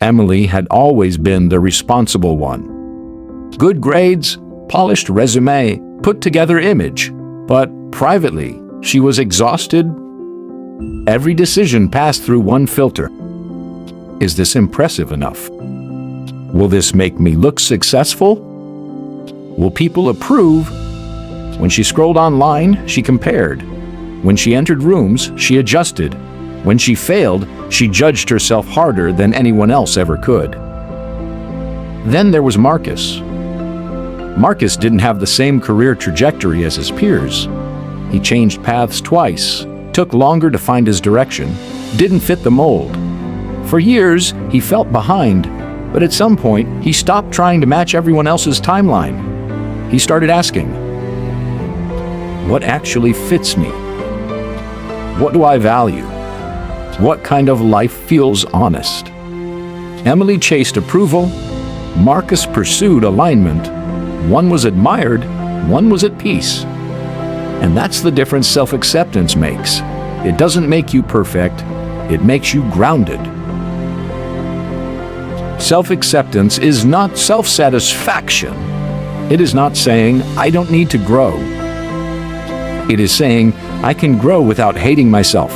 Emily had always been the responsible one. Good grades, polished resume, put together image, but privately, she was exhausted. Every decision passed through one filter. Is this impressive enough? Will this make me look successful? Will people approve? When she scrolled online, she compared. When she entered rooms, she adjusted. When she failed, she judged herself harder than anyone else ever could. Then there was Marcus. Marcus didn't have the same career trajectory as his peers. He changed paths twice, took longer to find his direction, didn't fit the mold. For years, he felt behind, but at some point, he stopped trying to match everyone else's timeline. He started asking, what actually fits me? What do I value? What kind of life feels honest? Emily chased approval. Marcus pursued alignment. One was admired, one was at peace. And that's the difference self-acceptance makes. It doesn't make you perfect, it makes you grounded. Self-acceptance is not self-satisfaction. It is not saying, I don't need to grow. It is saying, I can grow without hating myself.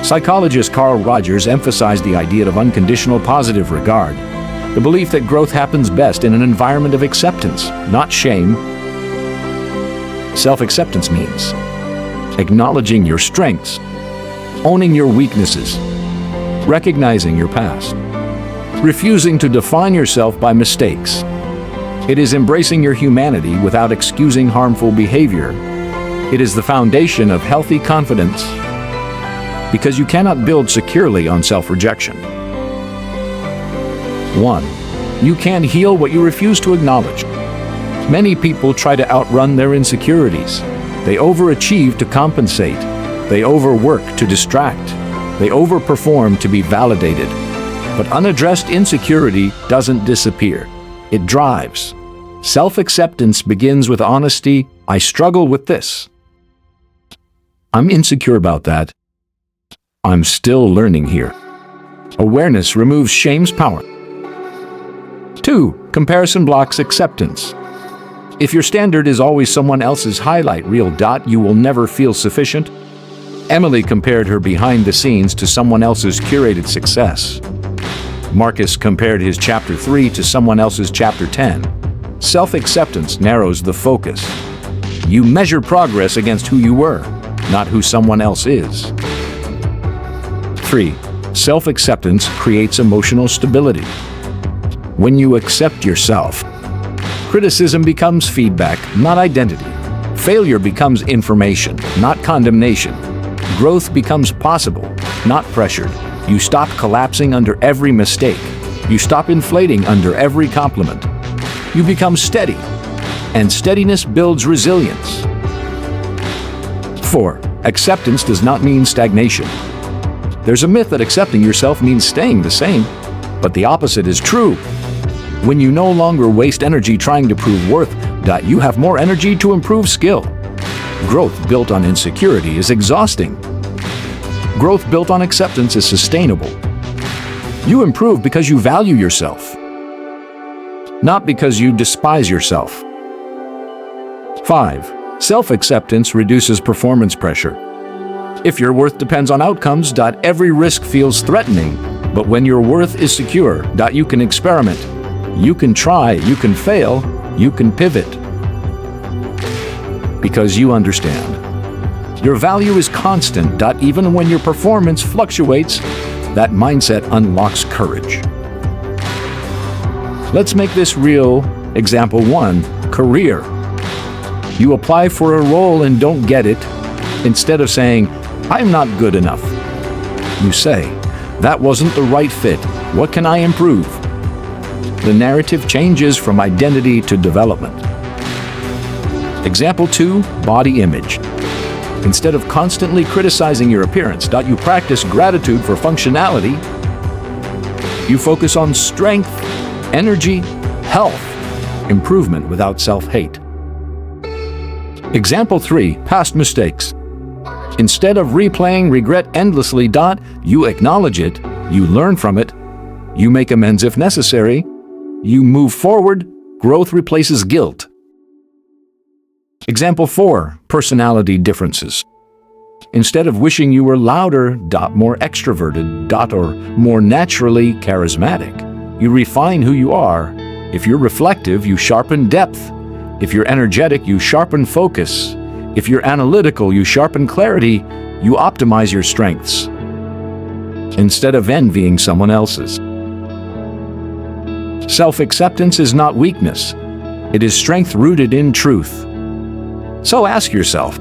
Psychologist Carl Rogers emphasized the idea of unconditional positive regard, the belief that growth happens best in an environment of acceptance, not shame. Self-acceptance means acknowledging your strengths, owning your weaknesses, recognizing your past, refusing to define yourself by mistakes. It is embracing your humanity without excusing harmful behavior. It is the foundation of healthy confidence, because you cannot build securely on self-rejection. 1. You can't heal what you refuse to acknowledge. Many people try to outrun their insecurities. They overachieve to compensate. They overwork to distract. They overperform to be validated. But unaddressed insecurity doesn't disappear. It drives. Self-acceptance begins with honesty. I struggle with this. I'm insecure about that. I'm still learning here. Awareness removes shame's power. 2. Comparison blocks acceptance. If your standard is always someone else's highlight reel, you will never feel sufficient. Emily compared her behind the scenes to someone else's curated success. Marcus compared his chapter 3 to someone else's chapter 10. Self-acceptance narrows the focus. You measure progress against who you were, not who someone else is. 3. Self-acceptance creates emotional stability. When you accept yourself, criticism becomes feedback, not identity. Failure becomes information, not condemnation. Growth becomes possible, not pressured. You stop collapsing under every mistake. You stop inflating under every compliment. You become steady, and steadiness builds resilience. 4. Acceptance does not mean stagnation. There's a myth that accepting yourself means staying the same, but the opposite is true. When you no longer waste energy trying to prove worth, you have more energy to improve skill. Growth built on insecurity is exhausting. Growth built on acceptance is sustainable. You improve because you value yourself, not because you despise yourself. 5. Self-acceptance reduces performance pressure. If your worth depends on outcomes, every risk feels threatening. But when your worth is secure, you can experiment. You can try, you can fail, you can pivot. Because you understand. Your value is constant. Even when your performance fluctuates, that mindset unlocks courage. Let's make this real. Example 1, career. You apply for a role and don't get it. Instead of saying, I'm not good enough, you say, that wasn't the right fit. What can I improve? The narrative changes from identity to development. Example 2, body image. Instead of constantly criticizing your appearance, you practice gratitude for functionality. You focus on strength, energy, health, improvement without self-hate. Example 3, past mistakes. Instead of replaying regret endlessly, you acknowledge it, you learn from it, You make amends if necessary. You move forward. Growth replaces guilt. Example 4. Personality differences. Instead of wishing you were louder, more extroverted, or more naturally charismatic, you refine who you are. If you're reflective, you sharpen depth. If you're energetic, you sharpen focus. If you're analytical, you sharpen clarity. You optimize your strengths instead of envying someone else's. Self-acceptance is not weakness. It is strength rooted in truth. So ask yourself,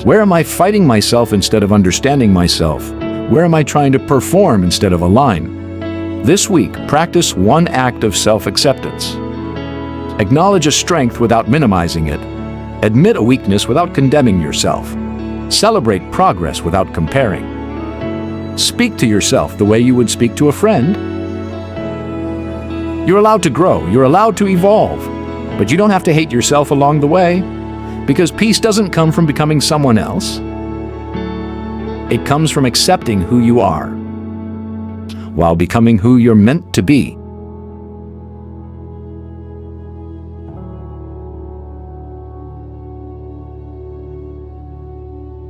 where am I fighting myself instead of understanding myself? Where am I trying to perform instead of align? This week, practice one act of self-acceptance. Acknowledge a strength without minimizing it. Admit a weakness without condemning yourself. Celebrate progress without comparing. Speak to yourself the way you would speak to a friend. You're allowed to grow, you're allowed to evolve, but you don't have to hate yourself along the way, because peace doesn't come from becoming someone else. It comes from accepting who you are, while becoming who you're meant to be.